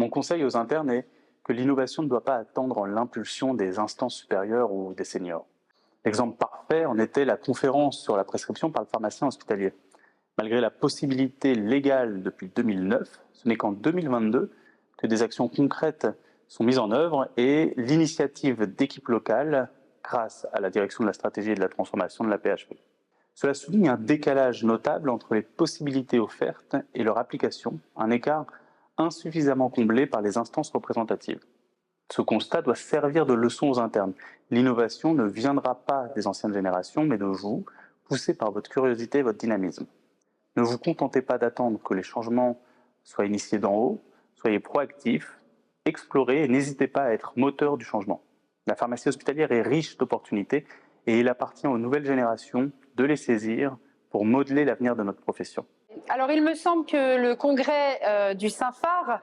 Mon conseil aux internes est que l'innovation ne doit pas attendre l'impulsion des instances supérieures ou des seniors. L'exemple parfait en était la conférence sur la prescription par le pharmacien hospitalier. Malgré la possibilité légale depuis 2009, ce n'est qu'en 2022 que des actions concrètes sont mises en œuvre et l'initiative d'équipes locales grâce à la direction de la stratégie et de la transformation de la PHP. Cela souligne un décalage notable entre les possibilités offertes et leur application, un écart insuffisamment comblé par les instances représentatives. Ce constat doit servir de leçon aux internes. L'innovation ne viendra pas des anciennes générations, mais de vous, poussée par votre curiosité et votre dynamisme. Ne vous contentez pas d'attendre que les changements soient initiés d'en haut, soyez proactifs, explorez et n'hésitez pas à être moteur du changement. La pharmacie hospitalière est riche d'opportunités et il appartient aux nouvelles générations de les saisir pour modeler l'avenir de notre profession. Alors il me semble que le congrès du Saint-Phare,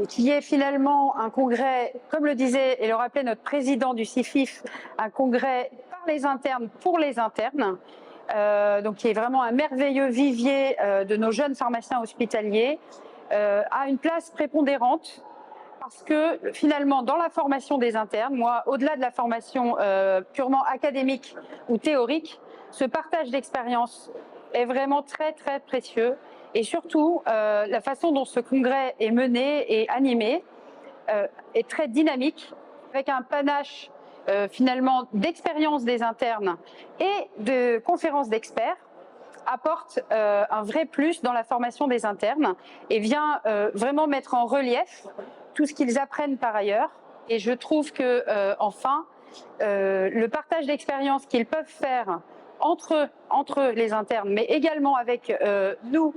qui est finalement un congrès, comme le disait et le rappelait notre président du CIFIF, un congrès par les internes pour les internes, donc qui est vraiment un merveilleux vivier de nos jeunes pharmaciens hospitaliers, a une place prépondérante. Parce que finalement, dans la formation des internes, moi, au-delà de la formation purement académique ou théorique, ce partage d'expérience est vraiment très très précieux. Et surtout, la façon dont ce congrès est mené et animé est très dynamique, avec un panache finalement d'expérience des internes et de conférences d'experts, apporte un vrai plus dans la formation des internes et vient vraiment mettre en relief tout ce qu'ils apprennent par ailleurs. Et je trouve que, enfin, le partage d'expérience qu'ils peuvent faire entre les internes, mais également avec nous,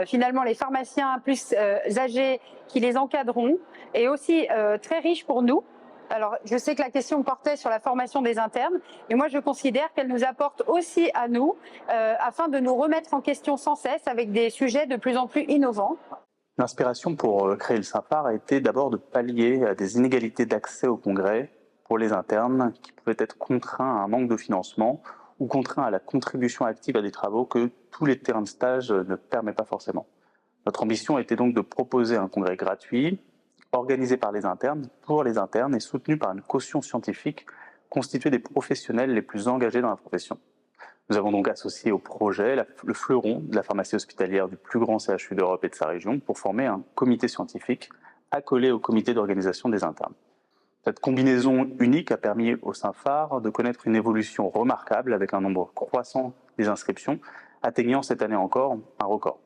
finalement les pharmaciens plus âgés qui les encadreront, est aussi très riche pour nous. Alors, je sais que la question portait sur la formation des internes, mais moi je considère qu'elle nous apporte aussi à nous, afin de nous remettre en question sans cesse avec des sujets de plus en plus innovants. L'inspiration pour créer le Saint-Phare a été d'abord de pallier à des inégalités d'accès au congrès pour les internes qui pouvaient être contraints à un manque de financement ou contraints à la contribution active à des travaux que tous les terrains de stage ne permettent pas forcément. Notre ambition était donc de proposer un congrès gratuit, organisé par les internes, pour les internes et soutenu par une caution scientifique constituée des professionnels les plus engagés dans la profession. Nous avons donc associé au projet le fleuron de la pharmacie hospitalière du plus grand CHU d'Europe et de sa région pour former un comité scientifique accolé au comité d'organisation des internes. Cette combinaison unique a permis au Saint-Phare de connaître une évolution remarquable avec un nombre croissant des inscriptions, atteignant cette année encore un record.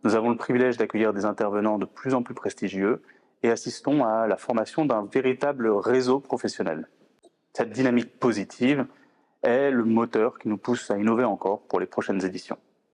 Nous avons le privilège d'accueillir des intervenants de plus en plus prestigieux et assistons à la formation d'un véritable réseau professionnel. Cette dynamique positive est le moteur qui nous pousse à innover encore pour les prochaines éditions.